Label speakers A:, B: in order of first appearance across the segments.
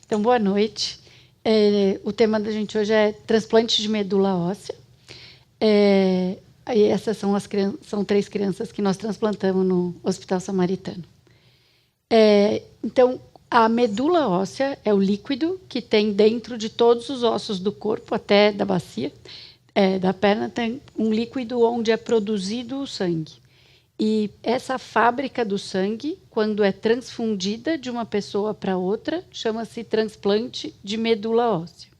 A: Então, boa noite. O tema da gente hoje é transplante de medula óssea. E essas são 3 crianças que nós transplantamos no Hospital Samaritano. Então, a medula óssea é o líquido que tem dentro de todos os ossos do corpo, até da bacia, da perna, tem um líquido onde é produzido o sangue. E essa fábrica do sangue, quando é transfundida de uma pessoa para outra, chama-se transplante de medula óssea.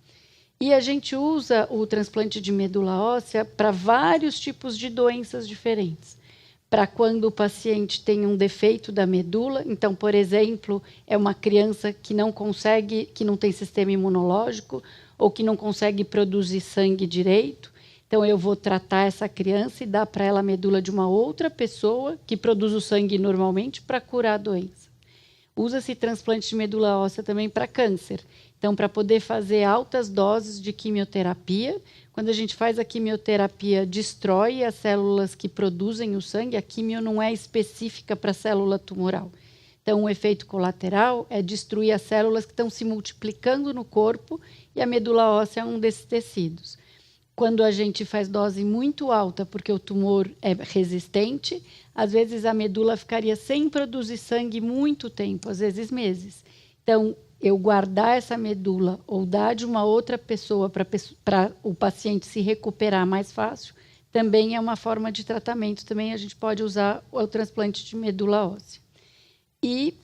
A: E a gente usa o transplante de medula óssea para vários tipos de doenças diferentes. Para quando o paciente tem um defeito da medula, então, por exemplo, é uma criança que não tem sistema imunológico ou que não consegue produzir sangue direito. Então, eu vou tratar essa criança e dar para ela a medula de uma outra pessoa que produz o sangue normalmente para curar a doença. Usa-se transplante de medula óssea também para câncer. Então, para poder fazer altas doses de quimioterapia, quando a gente faz a quimioterapia, destrói as células que produzem o sangue, a quimio não é específica para a célula tumoral. Então, o efeito colateral é destruir as células que estão se multiplicando no corpo e a medula óssea é um desses tecidos. Quando a gente faz dose muito alta, porque o tumor é resistente, às vezes a medula ficaria sem produzir sangue muito tempo, às vezes meses. Então, eu guardar essa medula ou dar de uma outra pessoa para o paciente se recuperar mais fácil, também é uma forma de tratamento. Também a gente pode usar o transplante de medula óssea. E,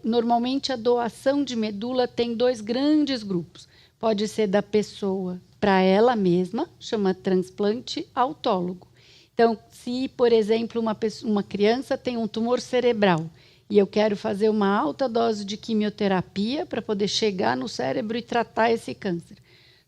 A: normalmente, a doação de medula tem 2 grandes grupos. Pode ser da pessoa para ela mesma, chama transplante autólogo. Então, se, por exemplo, uma criança tem um tumor cerebral e eu quero fazer uma alta dose de quimioterapia para poder chegar no cérebro e tratar esse câncer.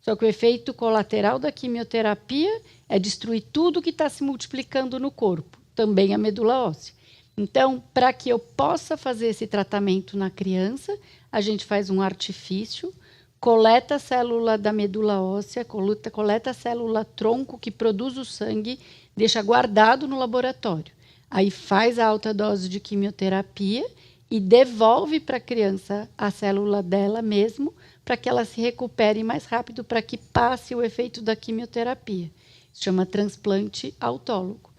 A: Só que o efeito colateral da quimioterapia é destruir tudo que está se multiplicando no corpo, também a medula óssea. Então, para que eu possa fazer esse tratamento na criança, a gente faz um artifício, coleta a célula da medula óssea, coleta a célula tronco que produz o sangue, deixa guardado no laboratório. Aí faz a alta dose de quimioterapia e devolve para a criança a célula dela mesmo, para que ela se recupere mais rápido, para que passe o efeito da quimioterapia. Isso chama transplante autólogo.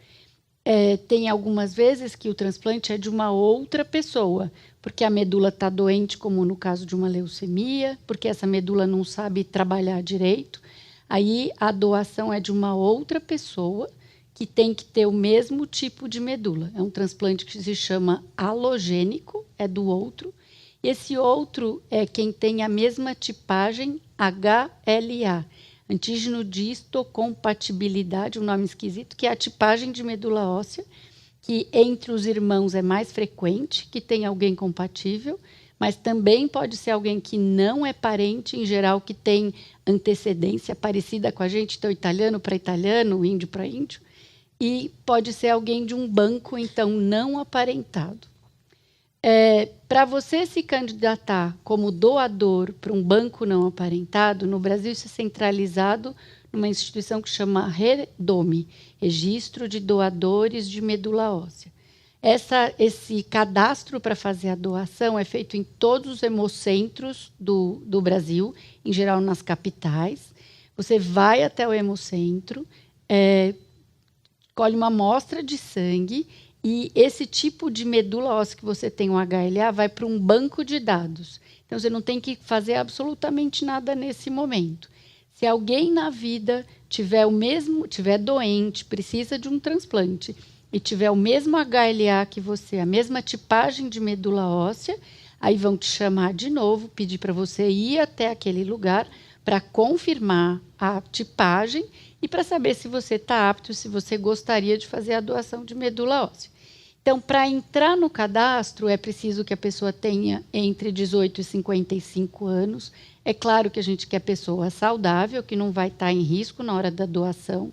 A: Tem algumas vezes que o transplante é de uma outra pessoa, porque a medula está doente, como no caso de uma leucemia, porque essa medula não sabe trabalhar direito. Aí a doação é de uma outra pessoa que tem que ter o mesmo tipo de medula. É um transplante que se chama halogênico, é do outro. E esse outro é quem tem a mesma tipagem HLA, antígeno de histocompatibilidade, um nome esquisito, que é a tipagem de medula óssea, que entre os irmãos é mais frequente, que tem alguém compatível, mas também pode ser alguém que não é parente, em geral, que tem antecedência parecida com a gente, então italiano para italiano, índio para índio, e pode ser alguém de um banco, então, não aparentado. Para você se candidatar como doador para um banco não aparentado, no Brasil isso é centralizado numa instituição que chama REDOME, Registro de Doadores de Medula Óssea. Esse cadastro para fazer a doação é feito em todos os hemocentros do Brasil, em geral nas capitais. Você vai até o hemocentro, colhe uma amostra de sangue e esse tipo de medula óssea que você tem, um HLA, vai para um banco de dados. Então, você não tem que fazer absolutamente nada nesse momento. Se alguém na vida tiver doente, precisa de um transplante, e tiver o mesmo HLA que você, a mesma tipagem de medula óssea, aí vão te chamar de novo, pedir para você ir até aquele lugar para confirmar a tipagem e para saber se você está apto, se você gostaria de fazer a doação de medula óssea. Então, para entrar no cadastro, é preciso que a pessoa tenha entre 18 e 55 anos. É claro que a gente quer pessoa saudável, que não vai estar em risco na hora da doação.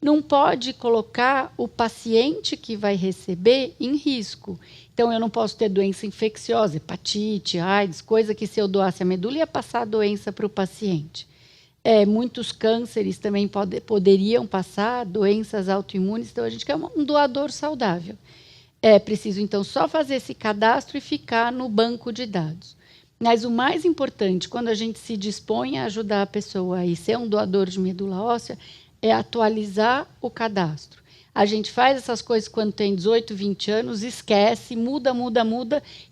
A: Não pode colocar o paciente que vai receber em risco. Então, eu não posso ter doença infecciosa, hepatite, AIDS, coisa que se eu doasse a medula ia passar a doença para o paciente. Muitos cânceres também poderiam passar, doenças autoimunes, então a gente quer um doador saudável. É preciso, então, só fazer esse cadastro e ficar no banco de dados. Mas o mais importante, quando a gente se dispõe a ajudar a pessoa a ser um doador de medula óssea, é atualizar o cadastro. A gente faz essas coisas quando tem 18, 20 anos, esquece, muda,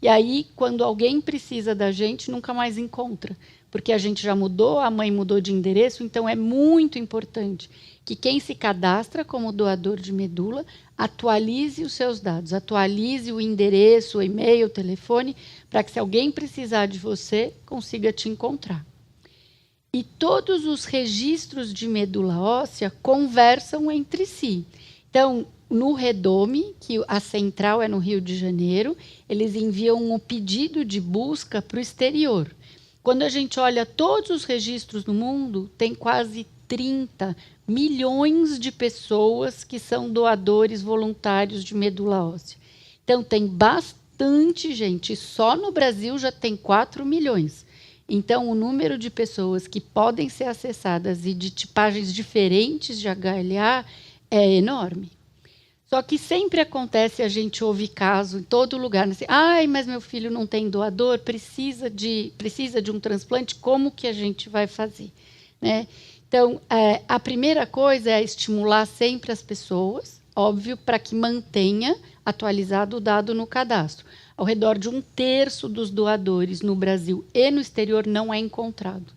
A: e aí, quando alguém precisa da gente, nunca mais encontra. Porque a gente já mudou, a mãe mudou de endereço, então é muito importante que quem se cadastra como doador de medula atualize os seus dados, atualize o endereço, o e-mail, o telefone, para que se alguém precisar de você, consiga te encontrar. E todos os registros de medula óssea conversam entre si. Então, no Redome, que a central é no Rio de Janeiro, eles enviam um pedido de busca para o exterior. Quando a gente olha todos os registros no mundo, tem quase 30 milhões de pessoas que são doadores voluntários de medula óssea. Então, tem bastante gente. Só no Brasil já tem 4 milhões. Então, o número de pessoas que podem ser acessadas e de tipagens diferentes de HLA é enorme. Só que sempre acontece, a gente ouve caso em todo lugar, assim, mas meu filho não tem doador, precisa de um transplante, como que a gente vai fazer? Né? Então, a primeira coisa é estimular sempre as pessoas, óbvio, para que mantenha atualizado o dado no cadastro. Ao redor de 1/3 dos doadores no Brasil e no exterior não é encontrado.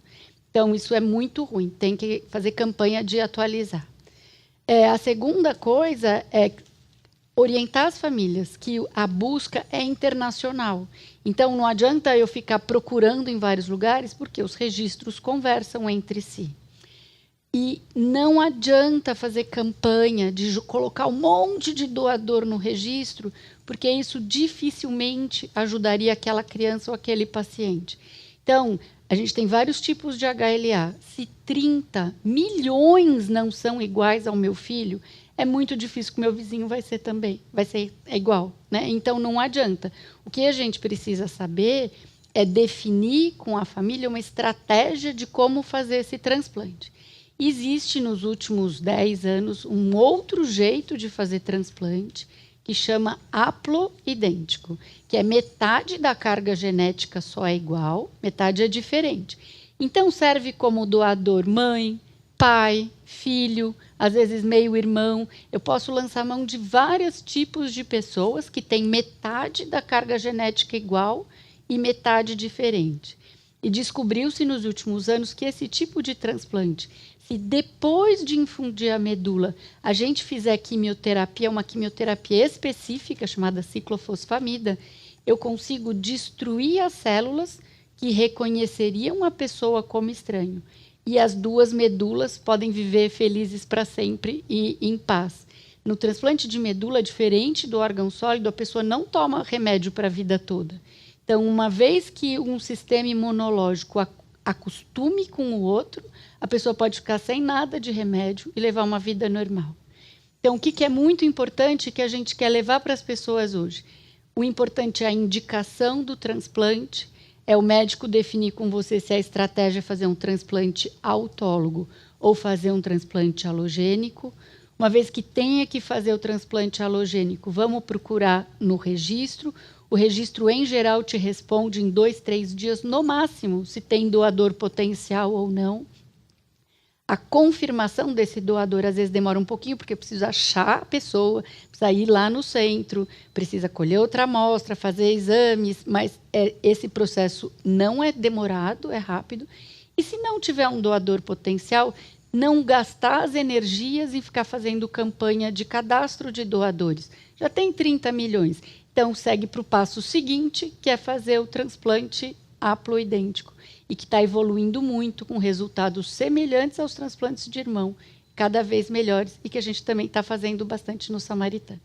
A: Então, isso é muito ruim, tem que fazer campanha de atualizar. A segunda coisa é orientar as famílias que a busca é internacional. Então, não adianta eu ficar procurando em vários lugares, porque os registros conversam entre si. E não adianta fazer campanha de colocar um monte de doador no registro, porque isso dificilmente ajudaria aquela criança ou aquele paciente. Então, a gente tem vários tipos de HLA. Se 30 milhões não são iguais ao meu filho, é muito difícil que o meu vizinho vai ser também, vai ser igual, né? Então, não adianta. O que a gente precisa saber é definir com a família uma estratégia de como fazer esse transplante. Existe, nos últimos 10 anos, um outro jeito de fazer transplante, que chama haploidêntico, que é metade da carga genética só é igual, metade é diferente. Então, serve como doador mãe, pai, filho, às vezes meio-irmão. Eu posso lançar mão de vários tipos de pessoas que têm metade da carga genética igual e metade diferente. E descobriu-se nos últimos anos que esse tipo de transplante, se depois de infundir a medula, a gente fizer quimioterapia, uma quimioterapia específica chamada ciclofosfamida, eu consigo destruir as células que reconheceriam a pessoa como estranho. E as duas medulas podem viver felizes para sempre e em paz. No transplante de medula, diferente do órgão sólido, a pessoa não toma remédio para a vida toda. Então, uma vez que um sistema imunológico acostume com o outro, a pessoa pode ficar sem nada de remédio e levar uma vida normal. Então, o que é muito importante que a gente quer levar para as pessoas hoje? O importante é a indicação do transplante, é o médico definir com você se a estratégia é fazer um transplante autólogo ou fazer um transplante halogênico. Uma vez que tenha que fazer o transplante halogênico, vamos procurar no registro. O registro, em geral, te responde em 2, 3 dias, no máximo, se tem doador potencial ou não. A confirmação desse doador, às vezes, demora um pouquinho, porque precisa achar a pessoa, precisa ir lá no centro, precisa colher outra amostra, fazer exames, mas esse processo não é demorado, é rápido. E se não tiver um doador potencial, não gastar as energias em ficar fazendo campanha de cadastro de doadores. Já tem 30 milhões. Então, segue para o passo seguinte, que é fazer o transplante haploidêntico, e que está evoluindo muito, com resultados semelhantes aos transplantes de irmão, cada vez melhores, e que a gente também está fazendo bastante no Samaritano.